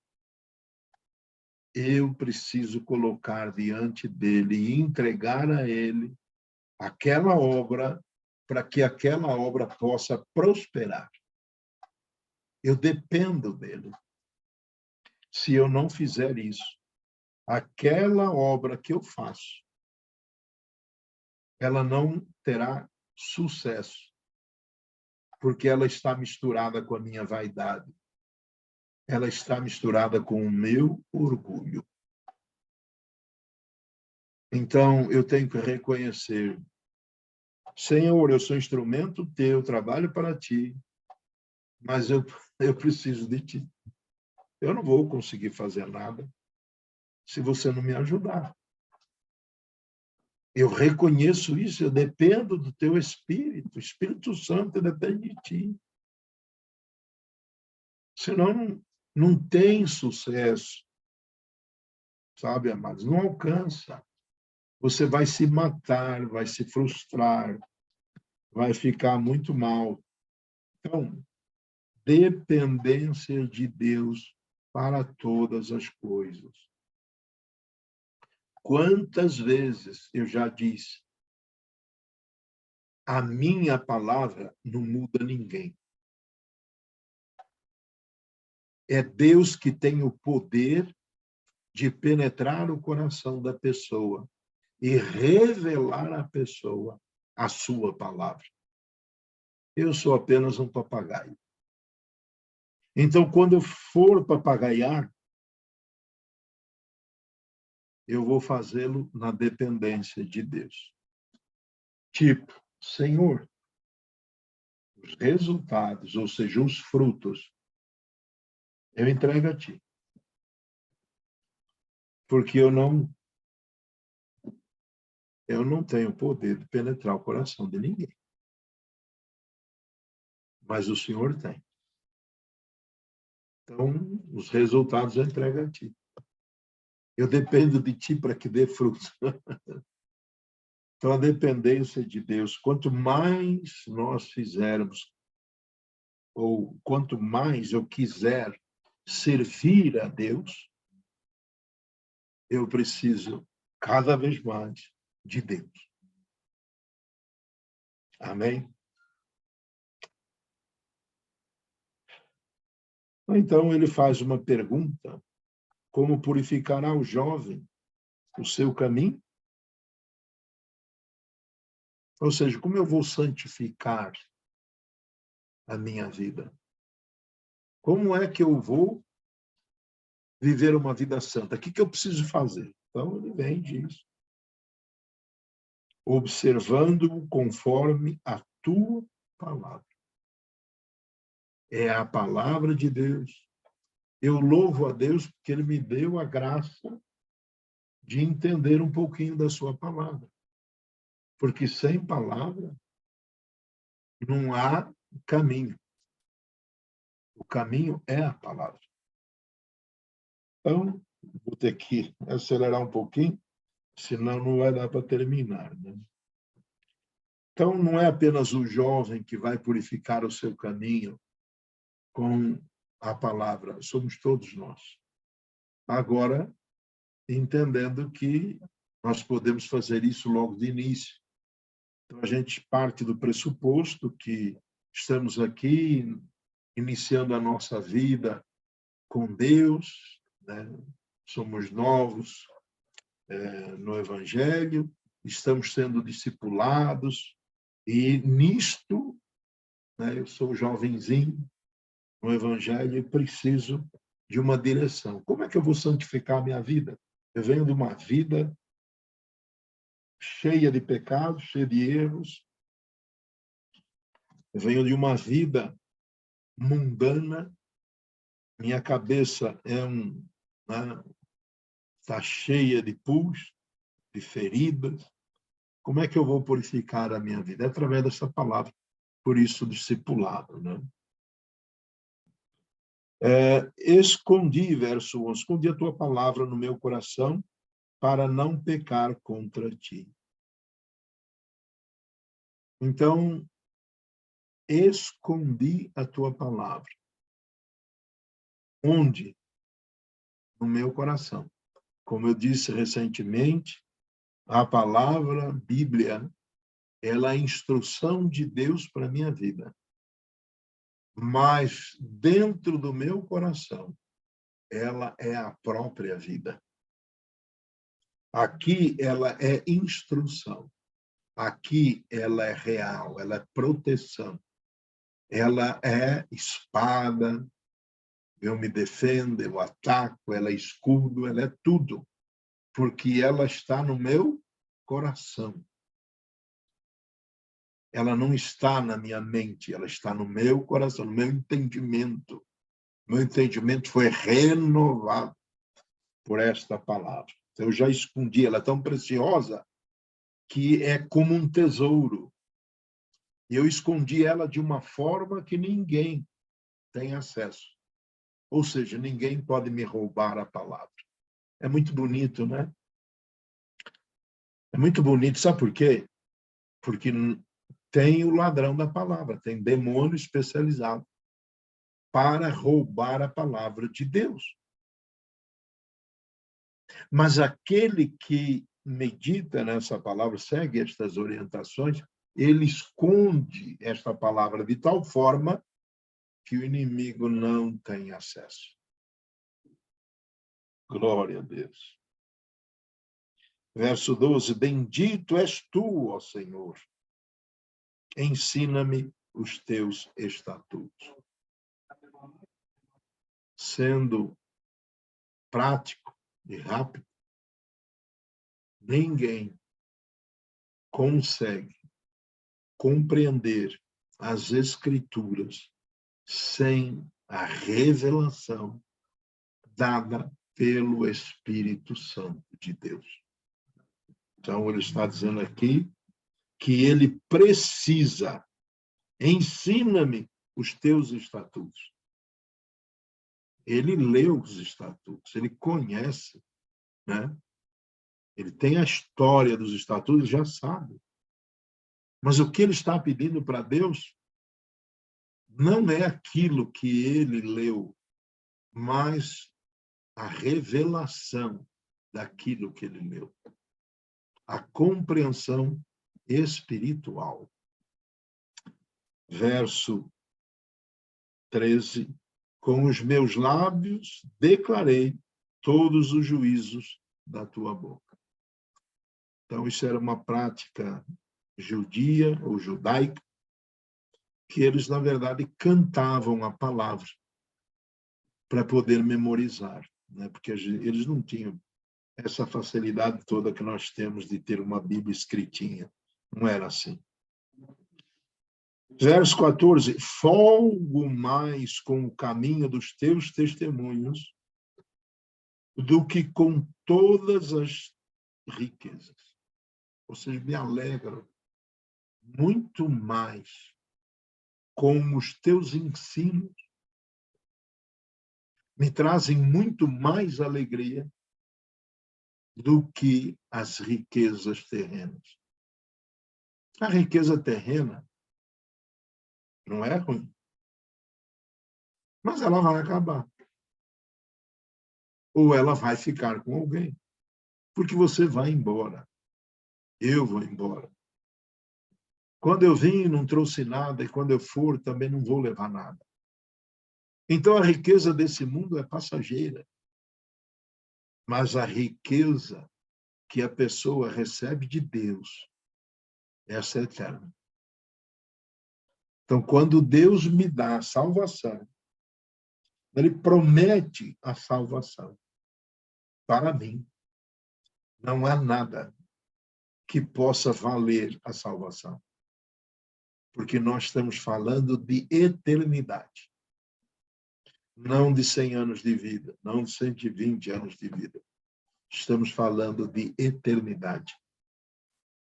eu preciso colocar diante dele e entregar a ele aquela obra para que aquela obra possa prosperar. Eu dependo dele. Se eu não fizer isso, aquela obra que eu faço, ela não terá sucesso, porque ela está misturada com a minha vaidade. Ela está misturada com o meu orgulho. Então, eu tenho que reconhecer, Senhor, eu sou instrumento teu, trabalho para ti, mas eu preciso de ti. Eu não vou conseguir fazer nada se você não me ajudar. Eu reconheço isso, eu dependo do teu Espírito. O Espírito Santo depende de ti. Senão, não tem sucesso. Sabe, amados? Não alcança. Você vai se matar, vai se frustrar, vai ficar muito mal. Então, dependência de Deus para todas as coisas. Quantas vezes eu já disse, a minha palavra não muda ninguém. É Deus que tem o poder de penetrar o coração da pessoa e revelar à pessoa a sua palavra. Eu sou apenas um papagaio. Então, quando eu for papagaiar, eu vou fazê-lo na dependência de Deus. Tipo, Senhor, os resultados, ou seja, os frutos, eu entrego a ti. Porque eu não tenho poder de penetrar o coração de ninguém. Mas o Senhor tem. Então, os resultados eu entrego a ti. Eu dependo de ti para que dê fruto. Então, a dependência de Deus, quanto mais nós fizermos, ou quanto mais eu quiser servir a Deus, eu preciso cada vez mais de Deus. Amém? Então, ele faz uma pergunta: como purificará o jovem o seu caminho? Ou seja, como eu vou santificar a minha vida? Como é que eu vou viver uma vida santa? O que eu preciso fazer? Então, ele vem e diz: observando-o conforme a tua palavra. É a palavra de Deus. Eu louvo a Deus porque ele me deu a graça de entender um pouquinho da sua palavra. Porque sem palavra não há caminho. O caminho é a palavra. Então, vou ter que acelerar um pouquinho, senão não vai dar para terminar, né? Então, não é apenas o jovem que vai purificar o seu caminho com a palavra, somos todos nós. Agora, entendendo que nós podemos fazer isso logo de início. Então, a gente parte do pressuposto que estamos aqui iniciando a nossa vida com Deus, né? Somos novos no Evangelho, estamos sendo discipulados, e nisto, né, eu sou jovenzinho no Evangelho e preciso de uma direção. Como é que eu vou santificar a minha vida? Eu venho de uma vida cheia de pecados, cheia de erros. Eu venho de uma vida mundana. Minha cabeça está cheia de pus, de feridas. Como é que eu vou purificar a minha vida? É através dessa palavra. Por isso, discipulado, né? Escondi, verso 11, escondi a tua palavra no meu coração para não pecar contra ti. Então, escondi a tua palavra. Onde? No meu coração. Como eu disse recentemente, a palavra Bíblia, ela é a instrução de Deus para a minha vida. Mas dentro do meu coração, ela é a própria vida. Aqui ela é instrução. Aqui ela é real, ela é proteção. Ela é espada, eu me defendo, eu ataco, ela é escudo, ela é tudo. Porque ela está no meu coração. Ela não está na minha mente, ela está no meu coração, no meu entendimento. Meu entendimento foi renovado por esta palavra. Eu já escondi, ela é tão preciosa que é como um tesouro. E eu escondi ela de uma forma que ninguém tem acesso. Ou seja, ninguém pode me roubar a palavra. É muito bonito, né? É muito bonito. Sabe por quê? Porque tem o ladrão da palavra, tem demônio especializado para roubar a palavra de Deus. Mas aquele que medita nessa palavra, segue estas orientações, ele esconde esta palavra de tal forma que o inimigo não tem acesso. Glória a Deus. Verso 12, bendito és tu, ó Senhor, ensina-me os teus estatutos. Sendo prático e rápido, ninguém consegue compreender as Escrituras sem a revelação dada pelo Espírito Santo de Deus. Então, ele está dizendo aqui que ele precisa, ensina-me os teus estatutos. Ele leu os estatutos, ele conhece, né? Ele tem a história dos estatutos, já sabe. Mas o que ele está pedindo para Deus não é aquilo que ele leu, mas a revelação daquilo que ele leu. A compreensão espiritual. Verso 13. Com os meus lábios declarei todos os juízos da tua boca. Então, isso era uma prática judia ou judaica, que eles, na verdade, cantavam a palavra para poder memorizar, né? Porque eles não tinham essa facilidade toda que nós temos de ter uma Bíblia escritinha. Não era assim. Verso 14. Folgo mais com o caminho dos teus testemunhos do que com todas as riquezas. Ou seja, me alegro muito mais com os teus ensinos, me trazem muito mais alegria do que as riquezas terrenas. A riqueza terrena não é ruim, mas ela vai acabar. Ou ela vai ficar com alguém, porque você vai embora. Eu vou embora. Quando eu vim, não trouxe nada, e quando eu for, também não vou levar nada. Então, a riqueza desse mundo é passageira. Mas a riqueza que a pessoa recebe de Deus, essa é eterna. Então, quando Deus me dá a salvação, Ele promete a salvação para mim. Não há nada que possa valer a salvação. Porque nós estamos falando de eternidade. Não de 100 anos de vida, não de 120 anos de vida. Estamos falando de eternidade.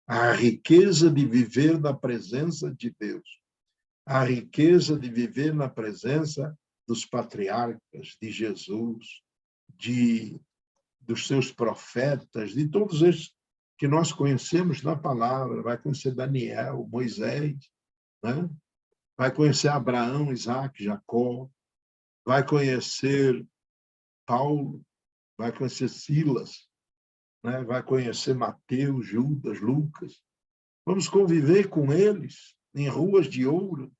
A riqueza de viver na presença de Deus. A riqueza de viver na presença dos patriarcas, de Jesus, dos seus profetas, de todos esses que nós conhecemos na palavra. Vai conhecer Daniel, Moisés, né? Vai conhecer Abraão, Isaac, Jacó, vai conhecer Paulo, vai conhecer Silas, né? Vai conhecer Mateus, Judas, Lucas. Vamos conviver com eles em ruas de ouro,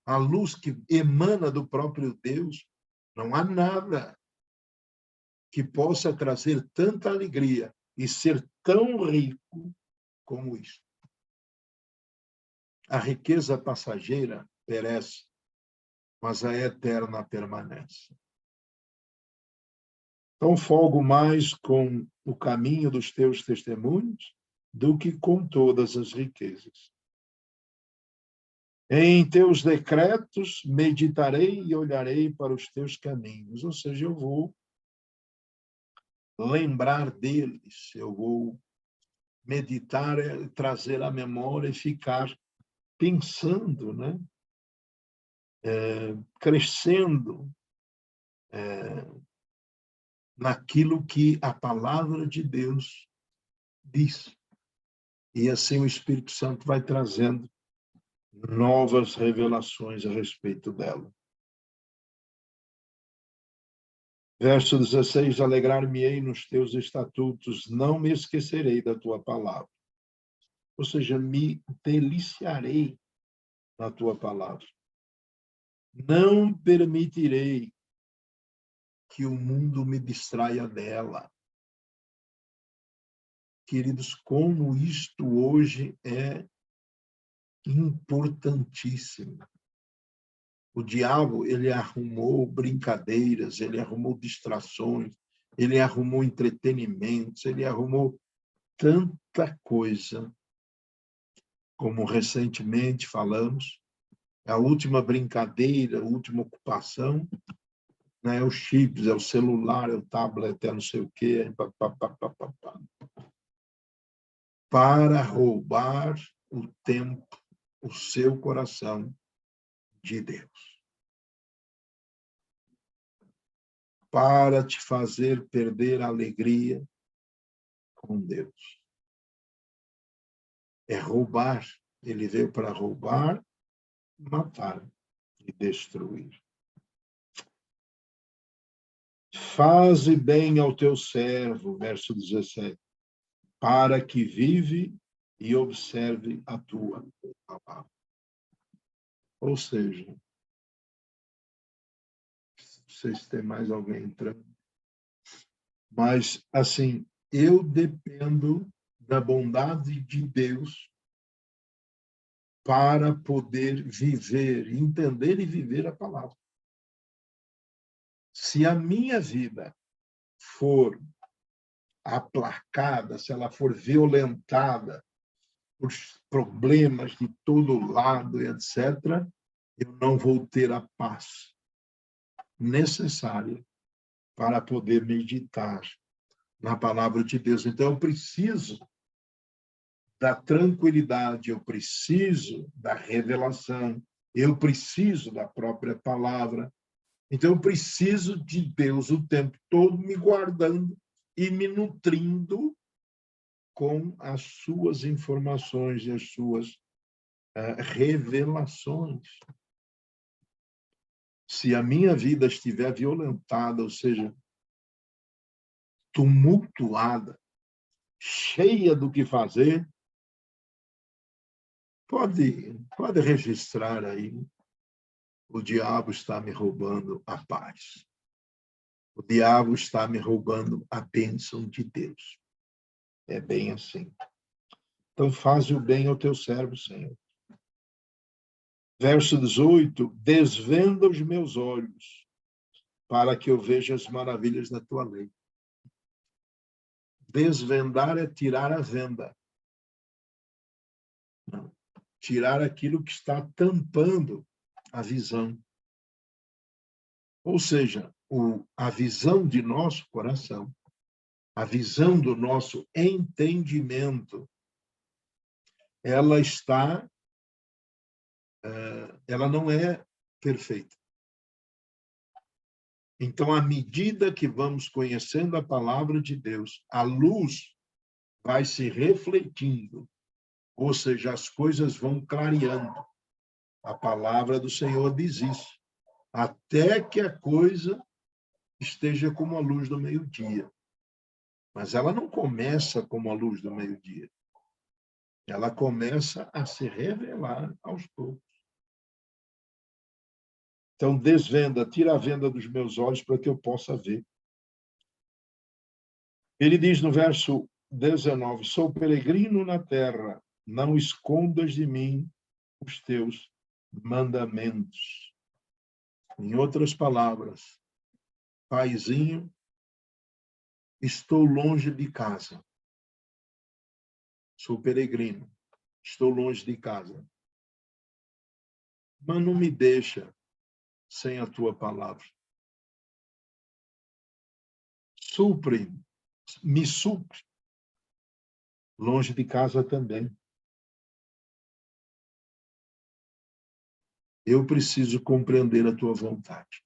a luz que emana do próprio Deus. Não há nada que possa trazer tanta alegria e ser tão rico como isso. A riqueza passageira perece, mas a eterna permanece. Então, folgo mais com o caminho dos teus testemunhos do que com todas as riquezas. Em teus decretos meditarei e olharei para os teus caminhos. Ou seja, eu vou lembrar deles, eu vou meditar é trazer à memória e ficar pensando, né? Crescendo naquilo que a palavra de Deus diz. E assim o Espírito Santo vai trazendo novas revelações a respeito dela. Verso 16, alegrar-me-ei nos teus estatutos, não me esquecerei da tua palavra. Ou seja, me deliciarei na tua palavra. Não permitirei que o mundo me distraia dela. Queridos, como isto hoje é importantíssimo. O diabo, ele arrumou brincadeiras, ele arrumou distrações, ele arrumou entretenimentos, ele arrumou tanta coisa, como recentemente falamos, a última brincadeira, a última ocupação, né, é os chips, é o celular, é o tablet, é não sei o quê, para roubar o tempo, o seu coração de Deus. Para te fazer perder a alegria com Deus. É roubar. Ele veio para roubar, matar e destruir. Faze bem ao teu servo, verso 17, para que vive e observe a tua palavra. Ou seja, não sei se tem mais alguém entrando, mas, assim, eu dependo da bondade de Deus para poder viver, entender e viver a palavra. Se a minha vida for aplacada, se ela for violentada por problemas de todo lado, etc., eu não vou ter a paz necessária para poder meditar na palavra de Deus. Então, eu preciso da tranquilidade, eu preciso da revelação, eu preciso da própria palavra. Então, eu preciso de Deus o tempo todo me guardando e me nutrindo com as suas informações e as suas revelações. Se a minha vida estiver violentada, ou seja, tumultuada, cheia do que fazer, pode registrar aí, o diabo está me roubando a paz. O diabo está me roubando a bênção de Deus. É bem assim. Então, faze o bem ao teu servo, Senhor. Verso 18, desvenda os meus olhos, para que eu veja as maravilhas da tua lei. Desvendar é tirar a venda. Não. Tirar aquilo que está tampando a visão. Ou seja, a visão de nosso coração, a visão do nosso entendimento, ela não é perfeita. Então, à medida que vamos conhecendo a palavra de Deus, a luz vai se refletindo, ou seja, as coisas vão clareando. A palavra do Senhor diz isso. Até que a coisa esteja como a luz do meio-dia. Mas ela não começa como a luz do meio-dia. Ela começa a se revelar aos poucos. Então, desvenda, tira a venda dos meus olhos para que eu possa ver. Ele diz no verso 19, sou peregrino na terra, não escondas de mim os teus mandamentos. Em outras palavras, paizinho, estou longe de casa. Sou peregrino, estou longe de casa. Mas não me deixa sem a tua palavra. Me supre longe de casa também. Eu preciso compreender a tua vontade.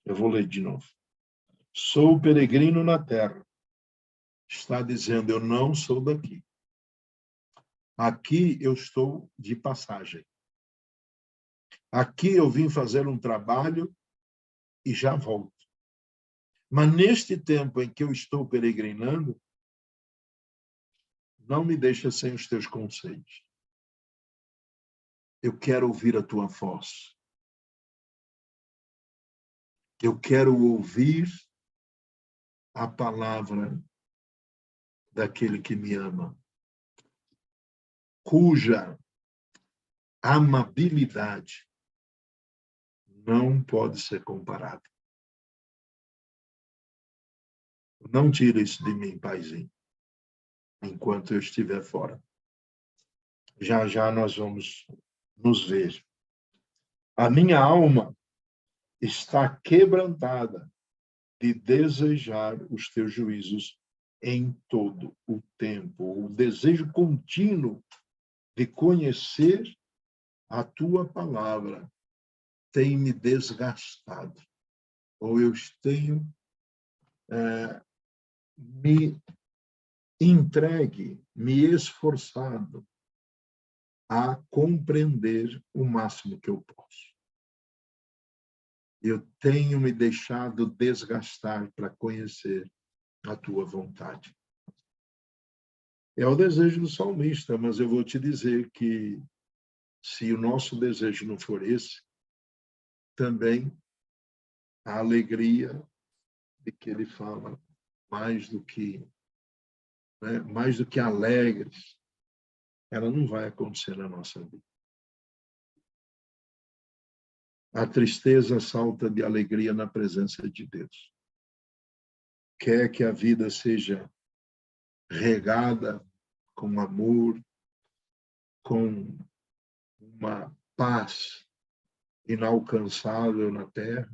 Eu vou ler de novo. Sou peregrino na terra. Está dizendo, eu não sou daqui. Aqui eu estou de passagem. Aqui eu vim fazer um trabalho e já volto. Mas neste tempo em que eu estou peregrinando, não me deixa sem os teus conselhos. Eu quero ouvir a tua voz. Eu quero ouvir a palavra daquele que me ama, cuja amabilidade não pode ser comparada. Não tira isso de mim, paizinho, enquanto eu estiver fora. Já já nós vamos nos ver. A minha alma está quebrantada de desejar os teus juízos em todo o tempo. O desejo contínuo de conhecer a tua palavra tem me desgastado. Ou eu tenho me entregue, me esforçado a compreender o máximo que eu posso. Eu tenho me deixado desgastar para conhecer a tua vontade. É o desejo do salmista, mas eu vou te dizer que se o nosso desejo não for esse, também a alegria de que ele fala mais do que alegres, ela não vai acontecer na nossa vida. A tristeza salta de alegria na presença de Deus. Quer que a vida seja regada com amor, com uma paz inalcançável na terra,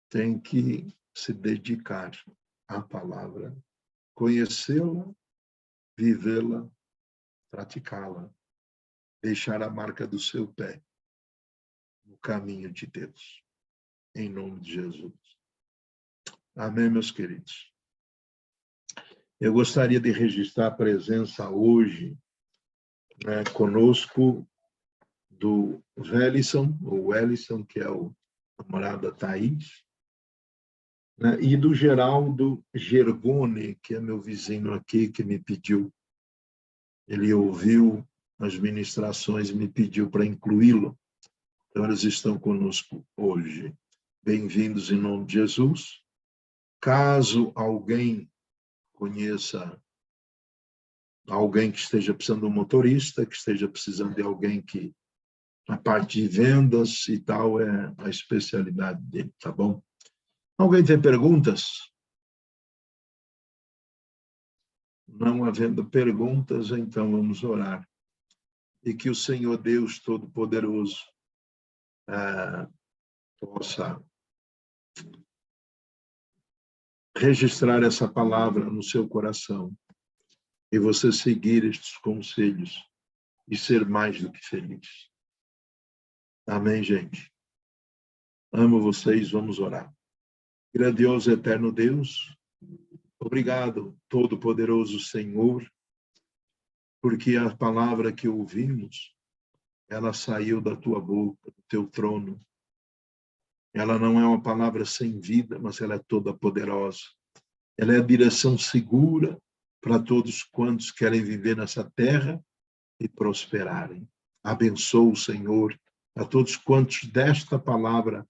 tem que se dedicar à palavra, conhecê-la, vivê-la, praticá-la, deixar a marca do seu pé no caminho de Deus, em nome de Jesus. Amém, meus queridos. Eu gostaria de registrar a presença hoje, conosco, do Wellison, que é o namorado da Thaís, e do Geraldo Gergone, que é meu vizinho aqui, que me pediu, ele ouviu as ministrações e me pediu para incluí-lo. Então, eles estão conosco hoje. Bem-vindos em nome de Jesus. Caso alguém conheça alguém que esteja precisando de um motorista, que esteja precisando de alguém que, a parte de vendas e tal, é a especialidade dele, tá bom? Alguém tem perguntas? Não havendo perguntas, então vamos orar. E que o Senhor Deus Todo-Poderoso possa registrar essa palavra no seu coração e você seguir estes conselhos e ser mais do que feliz. Amém, gente? Amo vocês, vamos orar. Grandioso eterno Deus, obrigado, Todo-Poderoso Senhor, porque a palavra que ouvimos, ela saiu da tua boca, do teu trono. Ela não é uma palavra sem vida, mas ela é toda poderosa. Ela é a direção segura para todos quantos querem viver nessa terra e prosperarem. Abençoa o Senhor a todos quantos desta palavra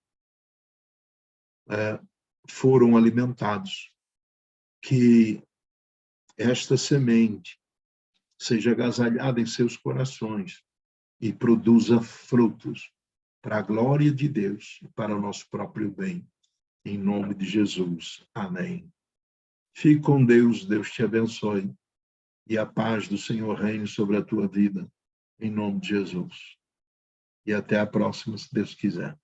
foram alimentados. Que esta semente seja agasalhada em seus corações e produza frutos para a glória de Deus e para o nosso próprio bem. Em nome de Jesus. Amém. Fique com Deus, Deus te abençoe e a paz do Senhor reine sobre a tua vida. Em nome de Jesus. E até a próxima, se Deus quiser.